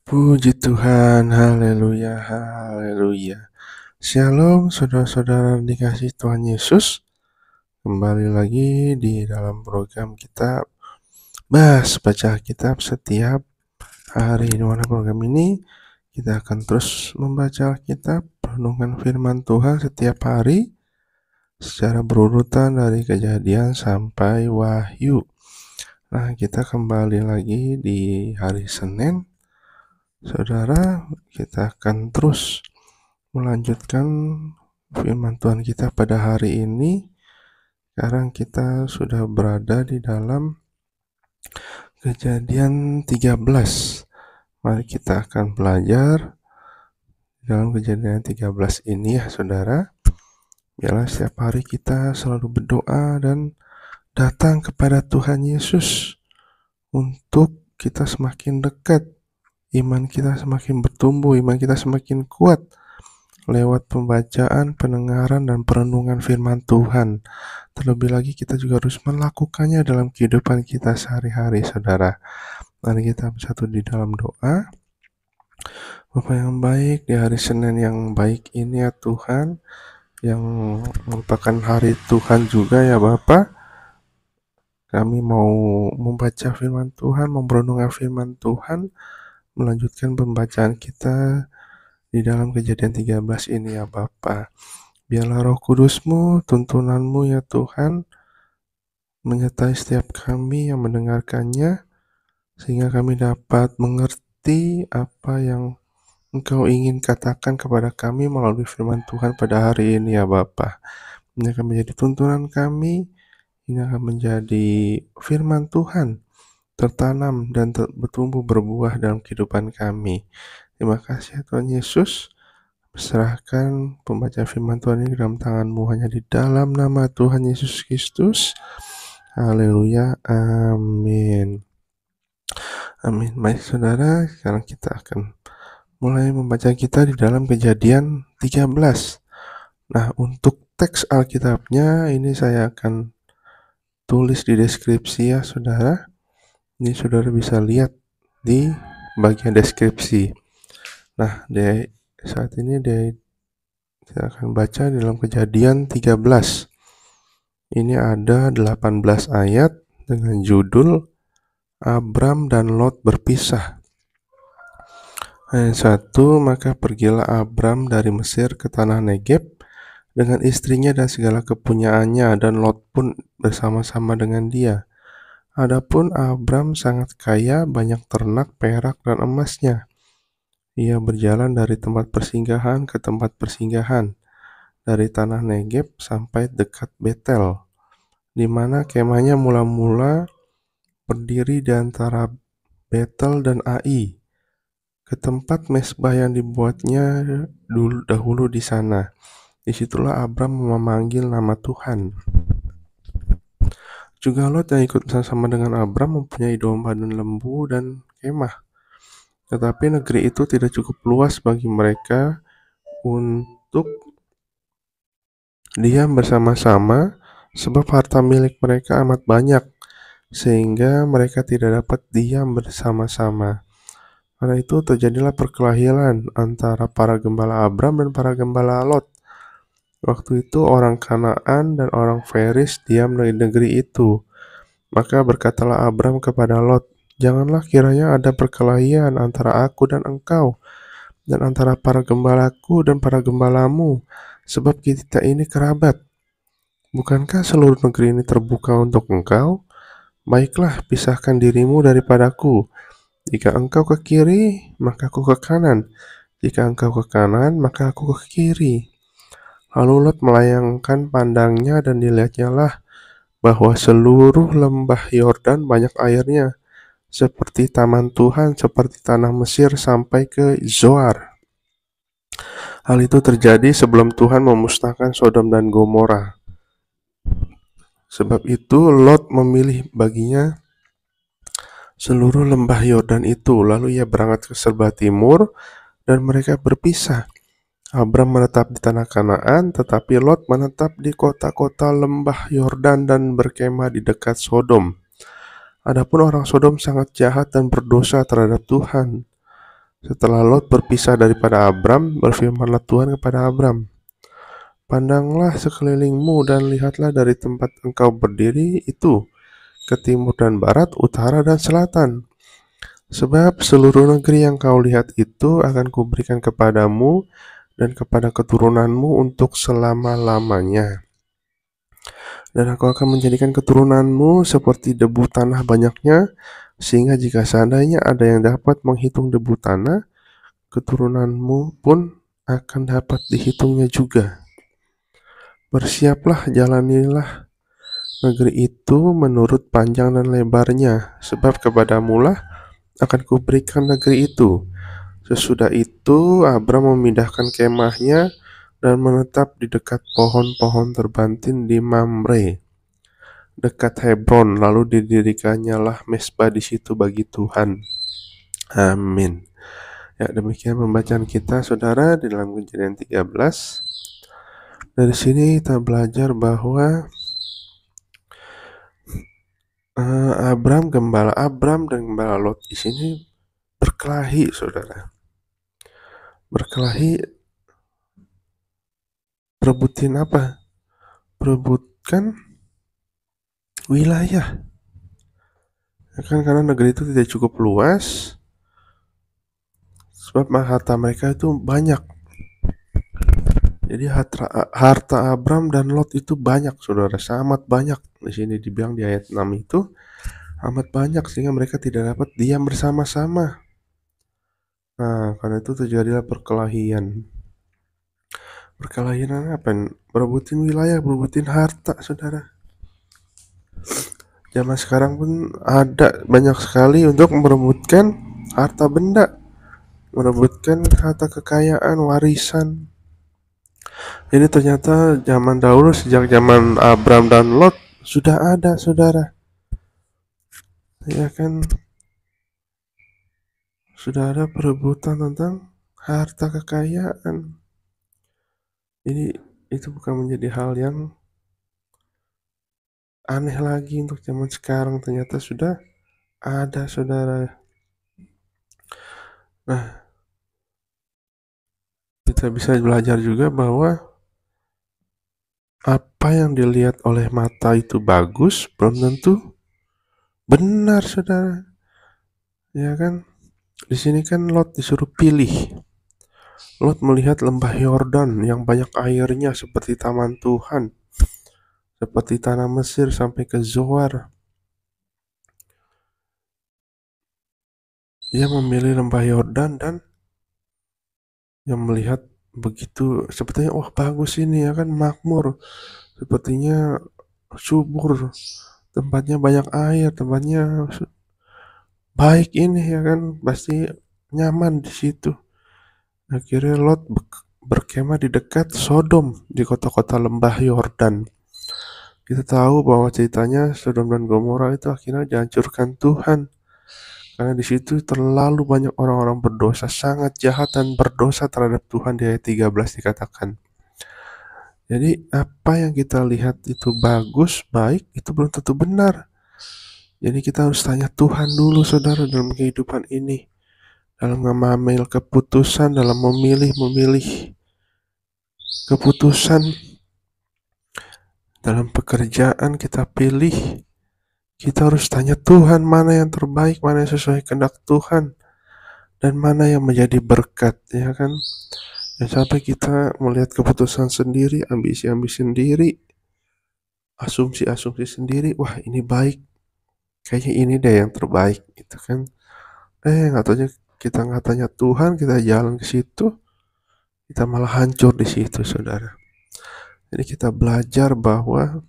Puji Tuhan, haleluya, haleluya. Shalom, saudara-saudara dikasih Tuhan Yesus. Kembali lagi di dalam program kita baca kitab setiap hari. Di mana program ini kita akan terus membaca kitab, renungan firman Tuhan setiap hari secara berurutan dari Kejadian sampai Wahyu. Nah, kita kembali lagi di hari Senin. Saudara, kita akan terus melanjutkan firman Tuhan kita pada hari ini. Sekarang kita sudah berada di dalam Kejadian 13. Mari kita akan belajar dalam Kejadian 13 ini ya saudara. Biarlah setiap hari kita selalu berdoa dan datang kepada Tuhan Yesus untuk kita semakin dekat, iman kita semakin bertumbuh, iman kita semakin kuat lewat pembacaan, pendengaran, dan perenungan firman Tuhan. Terlebih lagi kita juga harus melakukannya dalam kehidupan kita sehari-hari, saudara. Mari kita bersatu di dalam doa. Bapa yang baik, di hari Senin yang baik ini ya Tuhan, yang merupakan hari Tuhan juga ya Bapa. Kami mau membaca firman Tuhan, memperenungkan firman Tuhan, melanjutkan pembacaan kita di dalam Kejadian 13 ini ya Bapa. Biarlah Roh Kudus-Mu, tuntunanmu ya Tuhan, menyertai setiap kami yang mendengarkannya, sehingga kami dapat mengerti apa yang Engkau ingin katakan kepada kami melalui firman Tuhan pada hari ini ya Bapa. Ini akan menjadi tuntunan kami, ini akan menjadi firman Tuhan tertanam dan bertumbuh berbuah dalam kehidupan kami. Terima kasih ya Tuhan Yesus. Serahkan pembacaan firman Tuhan ini dalam tangan-Mu, hanya di dalam nama Tuhan Yesus Kristus. Haleluya, amin. Amin. Baik saudara, sekarang kita akan mulai membaca kita di dalam Kejadian 13. Nah, untuk teks Alkitabnya ini saya akan tulis di deskripsi ya saudara. Ini saudara bisa lihat di bagian deskripsi. Nah, saat ini saya akan baca dalam Kejadian 13. Ini ada 18 ayat dengan judul Abram dan Lot berpisah. Ayat 1, maka pergilah Abram dari Mesir ke tanah Negeb dengan istrinya dan segala kepunyaannya, dan Lot pun bersama-sama dengan dia. Adapun Abram sangat kaya, banyak ternak, perak, dan emasnya. Ia berjalan dari tempat persinggahan ke tempat persinggahan, dari tanah Negeb sampai dekat Betel, di mana kemahnya mula-mula berdiri di antara Betel dan Ai, ke tempat mesbah yang dibuatnya dahulu di sana. Disitulah Abram memanggil nama Tuhan. Juga Lot yang ikut bersama dengan Abram mempunyai domba dan lembu dan kemah. Tetapi negeri itu tidak cukup luas bagi mereka untuk diam bersama-sama, sebab harta milik mereka amat banyak, sehingga mereka tidak dapat diam bersama-sama. Karena itu terjadilah perkelahian antara para gembala Abram dan para gembala Lot. Waktu itu orang Kanaan dan orang Feris diam di negeri itu. Maka berkatalah Abram kepada Lot, janganlah kiranya ada perkelahian antara aku dan engkau, dan antara para gembalaku dan para gembalamu, sebab kita ini kerabat. Bukankah seluruh negeri ini terbuka untuk engkau? Baiklah, pisahkan dirimu daripadaku. Jika engkau ke kiri, maka aku ke kanan. Jika engkau ke kanan, maka aku ke kiri. Lalu Lot melayangkan pandangnya dan dilihatnya lah bahwa seluruh lembah Yordan banyak airnya, seperti taman Tuhan, seperti tanah Mesir sampai ke Zoar. Hal itu terjadi sebelum Tuhan memusnahkan Sodom dan Gomora. Sebab itu Lot memilih baginya seluruh lembah Yordan itu. Lalu ia berangkat ke sebelah timur dan mereka berpisah. Abram menetap di tanah Kanaan, tetapi Lot menetap di kota-kota lembah Yordan dan berkemah di dekat Sodom. Adapun orang Sodom sangat jahat dan berdosa terhadap Tuhan. Setelah Lot berpisah daripada Abram, berfirmanlah Tuhan kepada Abram, "Pandanglah sekelilingmu dan lihatlah dari tempat engkau berdiri itu ke timur dan barat, utara dan selatan. Sebab seluruh negeri yang kau lihat itu akan kuberikan kepadamu dan kepada keturunanmu untuk selama-lamanya. Dan aku akan menjadikan keturunanmu seperti debu tanah banyaknya, sehingga jika seandainya ada yang dapat menghitung debu tanah, keturunanmu pun akan dapat dihitungnya juga. Bersiaplah, jalanilah negeri itu menurut panjang dan lebarnya, sebab kepadamulah akan kuberikan negeri itu." Sesudah itu Abram memindahkan kemahnya dan menetap di dekat pohon-pohon terbantin di Mamre, dekat Hebron. Lalu didirikannya lah mesbah di situ bagi Tuhan. Amin. Ya, demikian pembacaan kita, saudara, di dalam Kejadian 13. Dari sini kita belajar bahwa Gembala Abram dan Gembala Lot di sini berkelahi, saudara. Berkelahi, berebutin apa? Berebutkan wilayah. Ya kan, karena negeri itu tidak cukup luas, sebab harta mereka itu banyak. Jadi harta Abram dan Lot itu banyak, saudara, sangat banyak. Di sini dibilang di ayat 6 itu amat banyak, sehingga mereka tidak dapat diam bersama-sama. Nah, karena itu terjadilah perkelahian. Perkelahian apa? Berebutin wilayah, berebutin harta, saudara. Zaman sekarang pun ada banyak sekali untuk merebutkan harta benda, merebutkan harta kekayaan, warisan. Jadi ternyata zaman dahulu, sejak zaman Abram dan Lot, sudah ada, saudara. Ya kan, sudah ada perebutan tentang harta kekayaan. Jadi itu bukan menjadi hal yang aneh lagi untuk zaman sekarang, ternyata sudah ada, saudara. Nah, kita bisa belajar juga bahwa apa yang dilihat oleh mata itu bagus belum tentu benar, saudara. Ya kan? Di sini kan Lot disuruh pilih. Lot melihat lembah Yordan yang banyak airnya seperti taman Tuhan, seperti tanah Mesir sampai ke Zoar. Dia memilih lembah Yordan dan yang melihat begitu, sepertinya wah bagus ini, ya kan, makmur, sepertinya subur, tempatnya banyak air, tempatnya baik ini, ya kan, pasti nyaman di situ. Akhirnya Lot berkemah di dekat Sodom, di kota-kota lembah Yordan. Kita tahu bahwa ceritanya Sodom dan Gomora itu akhirnya dihancurkan Tuhan, karena di situ terlalu banyak orang-orang berdosa, sangat jahat dan berdosa terhadap Tuhan. Di ayat 13 dikatakan. Jadi apa yang kita lihat itu bagus, baik, itu belum tentu benar. Jadi kita harus tanya Tuhan dulu, saudara, dalam kehidupan ini, dalam mengambil keputusan, dalam memilih keputusan, dalam pekerjaan kita pilih. Kita harus tanya Tuhan, mana yang terbaik, mana yang sesuai kehendak Tuhan, dan mana yang menjadi berkat, ya kan? Jangan sampai kita melihat keputusan sendiri, ambisi-ambisi sendiri, asumsi-asumsi sendiri, wah ini baik, kayaknya ini deh yang terbaik, gitu kan? Nggak taunya kita nggak tanya Tuhan, kita jalan ke situ, kita malah hancur di situ, saudara. Jadi kita belajar bahwa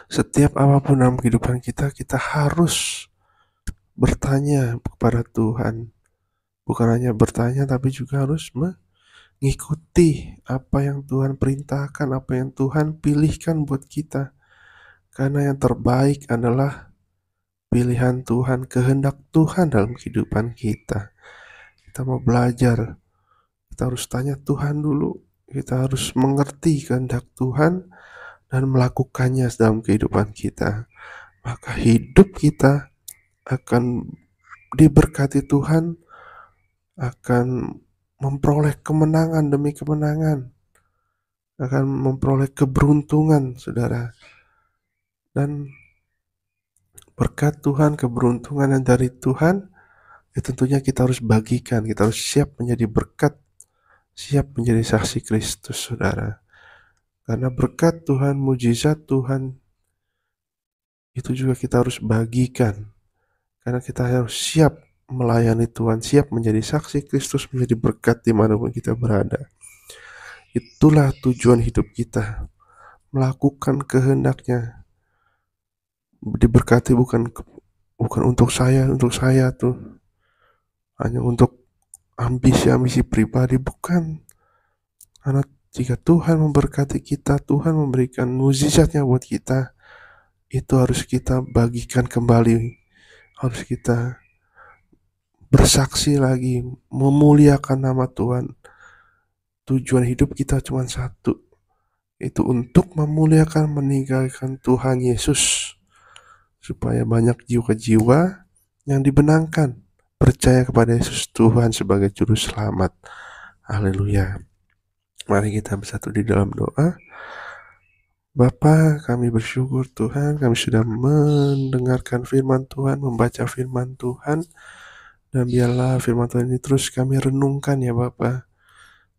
setiap apapun dalam kehidupan kita, kita harus bertanya kepada Tuhan. Bukan hanya bertanya, tapi juga harus mengikuti apa yang Tuhan perintahkan, apa yang Tuhan pilihkan buat kita. Karena yang terbaik adalah pilihan Tuhan, kehendak Tuhan dalam kehidupan kita. Kita mau belajar, kita harus tanya Tuhan dulu. Kita harus mengerti kehendak Tuhan dan melakukannya dalam kehidupan kita. Maka hidup kita akan diberkati Tuhan, akan memperoleh kemenangan demi kemenangan, akan memperoleh keberuntungan, saudara. Dan berkat Tuhan, keberuntungan yang dari Tuhan, ya tentunya kita harus bagikan, kita harus siap menjadi berkat, siap menjadi saksi Kristus, saudara. Karena berkat Tuhan, mujizat Tuhan, itu juga kita harus bagikan. Karena kita harus siap melayani Tuhan, siap menjadi saksi Kristus, menjadi berkat dimanapun kita berada. Itulah tujuan hidup kita, melakukan kehendak-Nya. Diberkati bukan untuk saya tuh, hanya untuk ambisi-ambisi pribadi, bukan. Karena jika Tuhan memberkati kita, Tuhan memberikan mujizat-Nya buat kita, itu harus kita bagikan kembali, harus kita bersaksi lagi, memuliakan nama Tuhan. Tujuan hidup kita cuma satu, itu untuk memuliakan, meninggalkan Tuhan Yesus, supaya banyak jiwa-jiwa yang dibenangkan, percaya kepada Yesus Tuhan sebagai Juru Selamat. Haleluya. Mari kita bersatu di dalam doa. Bapa, kami bersyukur Tuhan, kami sudah mendengarkan firman Tuhan, membaca firman Tuhan, dan biarlah firman Tuhan ini terus kami renungkan ya Bapa,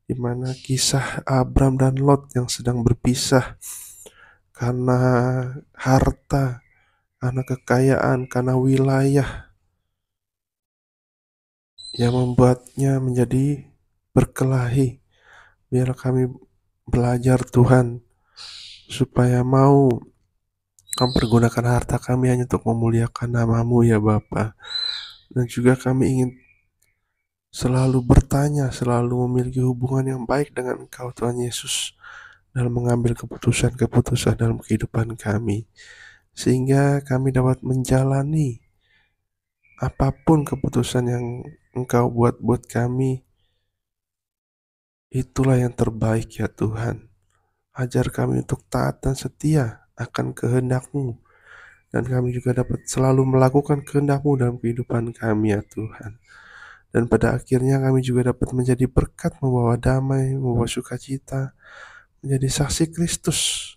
di mana kisah Abram dan Lot yang sedang berpisah karena harta, karena kekayaan, karena wilayah yang membuatnya menjadi berkelahi. Biar kami belajar Tuhan, supaya mau mempergunakan harta kami hanya untuk memuliakan nama-Mu ya Bapa. Dan juga kami ingin selalu bertanya, selalu memiliki hubungan yang baik dengan Engkau Tuhan Yesus, dalam mengambil keputusan-keputusan dalam kehidupan kami, sehingga kami dapat menjalani apapun keputusan yang Engkau buat kami. Itulah yang terbaik ya Tuhan. Ajar kami untuk taat dan setia akan kehendak-Mu, dan kami juga dapat selalu melakukan kehendak-Mu dalam kehidupan kami ya Tuhan. Dan pada akhirnya kami juga dapat menjadi berkat, membawa damai, membawa sukacita, menjadi saksi Kristus,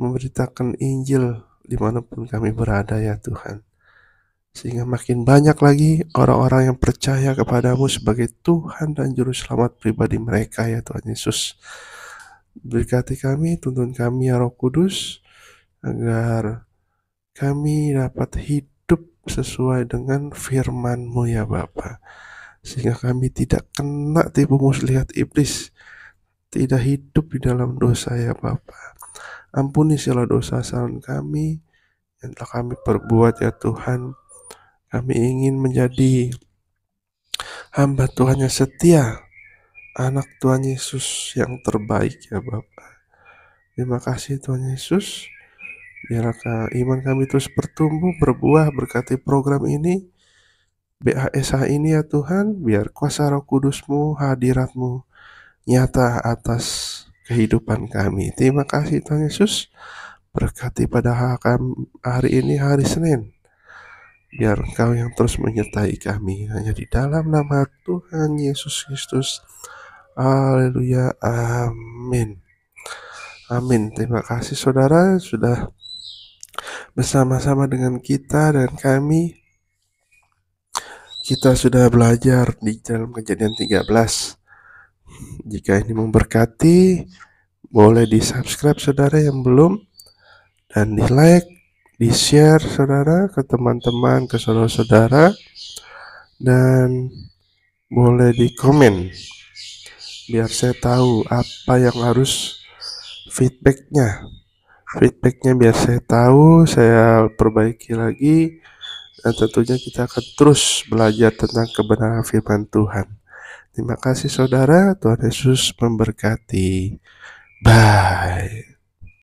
memberitakan Injil dimanapun kami berada ya Tuhan. Sehingga makin banyak lagi orang-orang yang percaya kepadamu sebagai Tuhan dan Juru Selamat pribadi mereka ya Tuhan Yesus. Berkati kami, tuntun kami ya Roh Kudus, agar kami dapat hidup sesuai dengan firman-Mu ya Bapa, sehingga kami tidak kena tipu muslihat iblis, tidak hidup di dalam dosa ya Bapa. Ampuni segala dosa kesalahan kami yang telah kami perbuat ya Tuhan. Kami ingin menjadi hamba Tuhan yang setia, anak Tuhan Yesus yang terbaik ya Bapa. Terima kasih Tuhan Yesus. Biarlah iman kami terus bertumbuh, berbuah, berkati program ini, BHSH ini ya Tuhan. Biar kuasa Roh Kudus-Mu, hadirat-Mu nyata atas kehidupan kami. Terima kasih Tuhan Yesus. Berkati pada hari ini, hari Senin. Biar Engkau yang terus menyertai kami, hanya di dalam nama Tuhan Yesus Kristus. Haleluya, amin. Amin. Terima kasih saudara sudah bersama-sama dengan kita dan kami. Kita sudah belajar di dalam Kejadian 13. Jika ini memberkati, boleh di subscribe saudara yang belum, dan di like, di share saudara ke teman-teman, ke saudara-saudara, dan boleh di komen biar saya tahu apa yang harus feedbacknya biar saya tahu, saya perbaiki lagi, dan tentunya kita akan terus belajar tentang kebenaran firman Tuhan. Terima kasih saudara, Tuhan Yesus memberkati. Bye.